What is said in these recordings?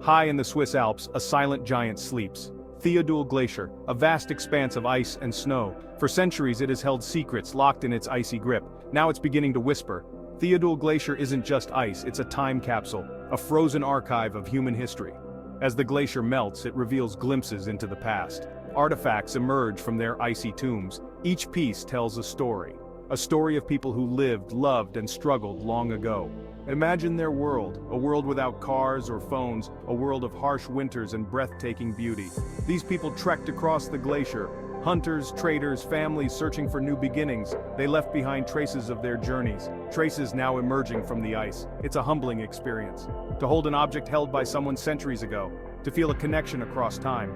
High in the Swiss Alps, a silent giant sleeps. Theodul Glacier, a vast expanse of ice and snow. For centuries it has held secrets locked in its icy grip. Now it's beginning to whisper. Theodul Glacier isn't just ice, it's a time capsule, a frozen archive of human history. As the glacier melts, it reveals glimpses into the past. Artifacts emerge from their icy tombs. Each piece tells a story. A story of people who lived, loved, and struggled long ago. Imagine their world, a world without cars or phones, a world of harsh winters and breathtaking beauty. These people trekked across the glacier. Hunters, traders, families searching for new beginnings. They left behind traces of their journeys, traces now emerging from the ice. It's a humbling experience. To hold an object held by someone centuries ago, to feel a connection across time.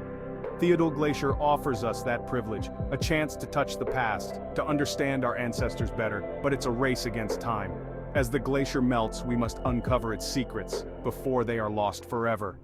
Theodul Glacier offers us that privilege, a chance to touch the past, to understand our ancestors better, but it's a race against time. As the glacier melts, we must uncover its secrets before they are lost forever.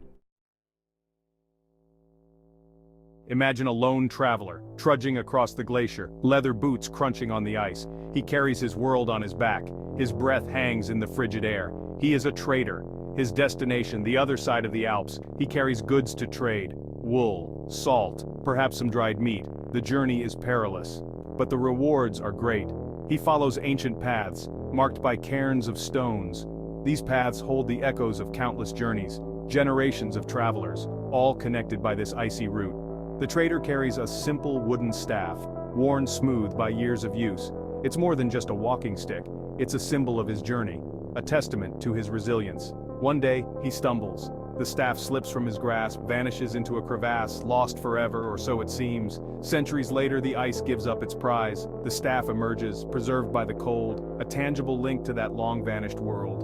Imagine a lone traveler, trudging across the glacier, leather boots crunching on the ice. He carries his world on his back. His breath hangs in the frigid air. He is a trader. His destination, the other side of the Alps. He carries goods to trade. Wool, salt, perhaps some dried meat. The journey is perilous, but the rewards are great. He follows ancient paths, marked by cairns of stones. These paths hold the echoes of countless journeys, generations of travelers, all connected by this icy route. The trader carries a simple wooden staff, worn smooth by years of use. It's more than just a walking stick, it's a symbol of his journey, a testament to his resilience. One day, he stumbles. The staff slips from his grasp, vanishes into a crevasse, lost forever, or so it seems. Centuries later, the ice gives up its prize. The staff emerges, preserved by the cold, a tangible link to that long-vanished world.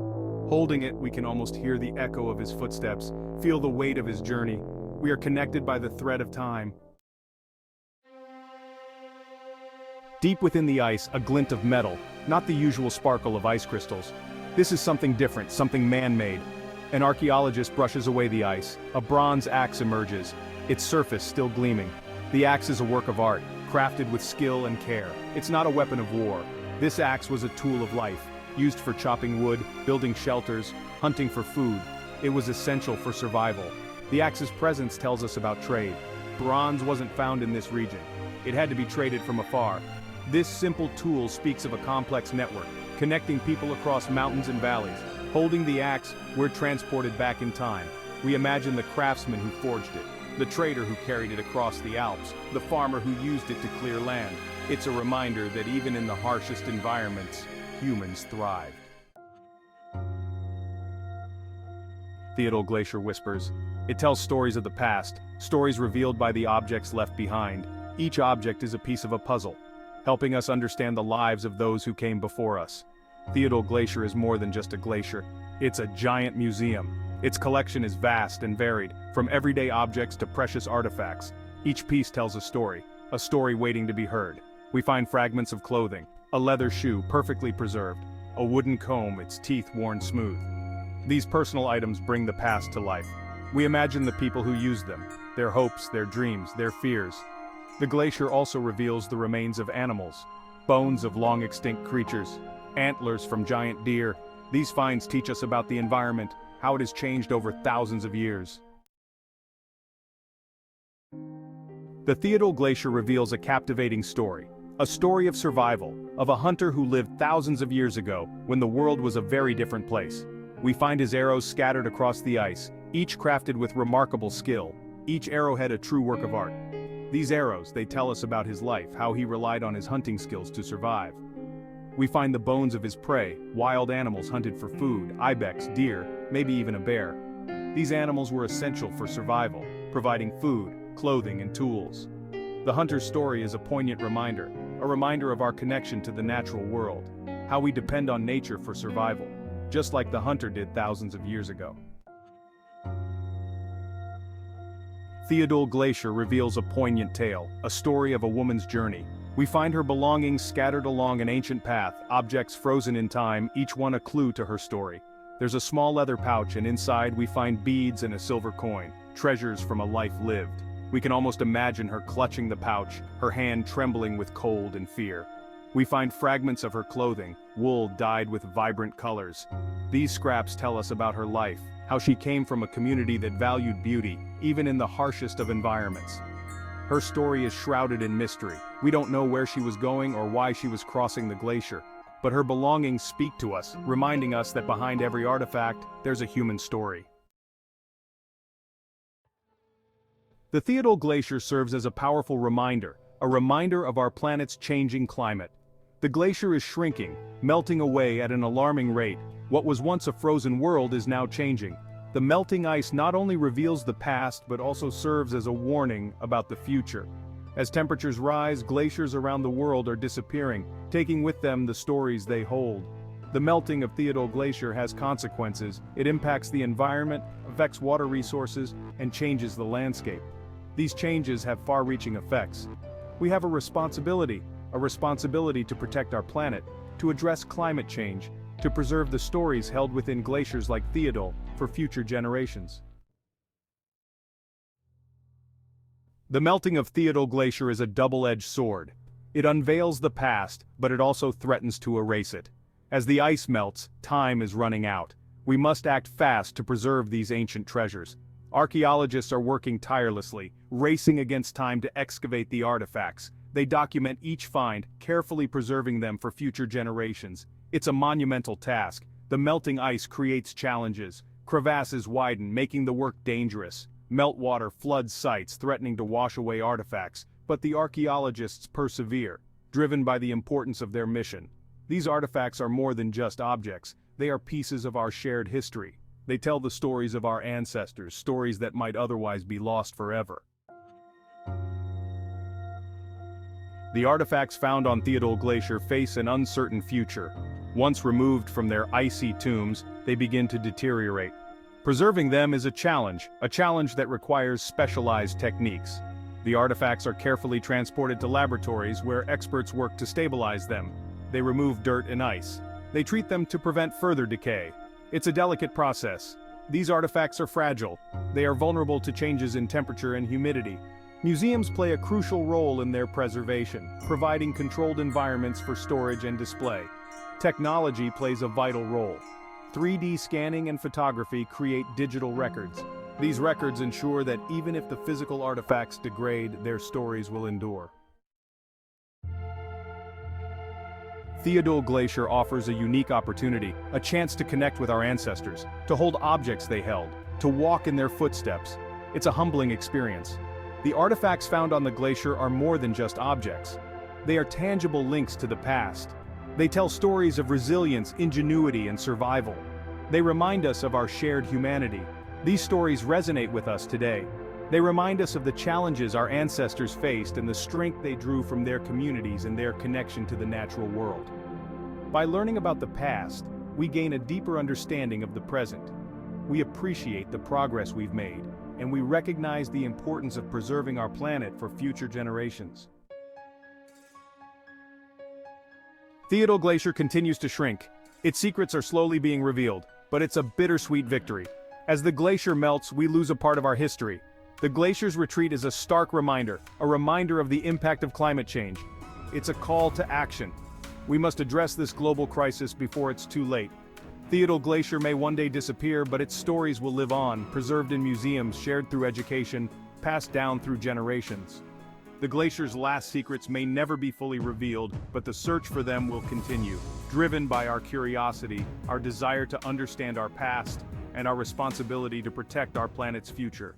Holding it, we can almost hear the echo of his footsteps, feel the weight of his journey. We are connected by the thread of time. Deep within the ice, a glint of metal, not the usual sparkle of ice crystals. This is something different, something man-made. An archaeologist brushes away the ice. A bronze axe emerges, its surface still gleaming. The axe is a work of art, crafted with skill and care. It's not a weapon of war. This axe was a tool of life, used for chopping wood, building shelters, hunting for food. It was essential for survival. The axe's presence tells us about trade. Bronze wasn't found in this region. It had to be traded from afar. This simple tool speaks of a complex network, connecting people across mountains and valleys. Holding the axe, we're transported back in time. We imagine the craftsman who forged it, the trader who carried it across the Alps, the farmer who used it to clear land. It's a reminder that even in the harshest environments, humans thrived. Theodul Glacier whispers. It tells stories of the past, stories revealed by the objects left behind. Each object is a piece of a puzzle, helping us understand the lives of those who came before us. Theodul Glacier is more than just a glacier. It's a giant museum. Its collection is vast and varied, from everyday objects to precious artifacts. Each piece tells a story waiting to be heard. We find fragments of clothing, a leather shoe perfectly preserved, a wooden comb, its teeth worn smooth. These personal items bring the past to life. We imagine the people who used them, their hopes, their dreams, their fears. The glacier also reveals the remains of animals, bones of long-extinct creatures, antlers from giant deer. These finds teach us about the environment, how it has changed over thousands of years. The Theodul Glacier reveals a captivating story. A story of survival, of a hunter who lived thousands of years ago, when the world was a very different place. We find his arrows scattered across the ice, each crafted with remarkable skill, each arrowhead a true work of art. These arrows, they tell us about his life, how he relied on his hunting skills to survive. We find the bones of his prey, wild animals hunted for food, ibex, deer, maybe even a bear. These animals were essential for survival, providing food, clothing, and tools. The hunter's story is a poignant reminder, a reminder of our connection to the natural world, how we depend on nature for survival, just like the hunter did thousands of years ago. Theodul Glacier reveals a poignant tale, a story of a woman's journey. We find her belongings scattered along an ancient path, objects frozen in time, each one a clue to her story. There's a small leather pouch, and inside we find beads and a silver coin, treasures from a life lived. We can almost imagine her clutching the pouch, her hand trembling with cold and fear. We find fragments of her clothing, wool dyed with vibrant colors. These scraps tell us about her life, how she came from a community that valued beauty, even in the harshest of environments. Her story is shrouded in mystery. We don't know where she was going or why she was crossing the glacier. But her belongings speak to us, reminding us that behind every artifact, there's a human story. The Theodul Glacier serves as a powerful reminder of our planet's changing climate. The glacier is shrinking, melting away at an alarming rate. What was once a frozen world is now changing. The melting ice not only reveals the past but also serves as a warning about the future. As temperatures rise, glaciers around the world are disappearing, taking with them the stories they hold. The melting of Theodul Glacier has consequences. It impacts the environment, affects water resources, and changes the landscape. These changes have far-reaching effects. We have a responsibility to protect our planet, to address climate change, to preserve the stories held within glaciers like Theodul for future generations. The melting of Theodul Glacier is a double-edged sword. It unveils the past, but it also threatens to erase it. As the ice melts, time is running out. We must act fast to preserve these ancient treasures. Archaeologists are working tirelessly, racing against time to excavate the artifacts. They document each find, carefully preserving them for future generations. It's a monumental task. The melting ice creates challenges. Crevasses widen, making the work dangerous. Meltwater floods sites, threatening to wash away artifacts, but the archaeologists persevere, driven by the importance of their mission. These artifacts are more than just objects, they are pieces of our shared history. They tell the stories of our ancestors, stories that might otherwise be lost forever. The artifacts found on Theodul Glacier face an uncertain future. Once removed from their icy tombs, they begin to deteriorate. Preserving them is a challenge that requires specialized techniques. The artifacts are carefully transported to laboratories where experts work to stabilize them. They remove dirt and ice. They treat them to prevent further decay. It's a delicate process. These artifacts are fragile. They are vulnerable to changes in temperature and humidity. Museums play a crucial role in their preservation, providing controlled environments for storage and display. Technology plays a vital role. 3D scanning and photography create digital records. These records ensure that even if the physical artifacts degrade, their stories will endure. Theodul Glacier offers a unique opportunity, a chance to connect with our ancestors, to hold objects they held, to walk in their footsteps. It's a humbling experience. The artifacts found on the glacier are more than just objects. They are tangible links to the past. They tell stories of resilience, ingenuity, and survival. They remind us of our shared humanity. These stories resonate with us today. They remind us of the challenges our ancestors faced and the strength they drew from their communities and their connection to the natural world. By learning about the past, we gain a deeper understanding of the present. We appreciate the progress we've made, and we recognize the importance of preserving our planet for future generations. Theodul Glacier continues to shrink. Its secrets are slowly being revealed, but it's a bittersweet victory. As the glacier melts, we lose a part of our history. The glacier's retreat is a stark reminder of the impact of climate change. It's a call to action. We must address this global crisis before it's too late. Theodul Glacier may one day disappear, but its stories will live on, preserved in museums, shared through education, passed down through generations. The glacier's last secrets may never be fully revealed, but the search for them will continue, driven by our curiosity, our desire to understand our past, and our responsibility to protect our planet's future.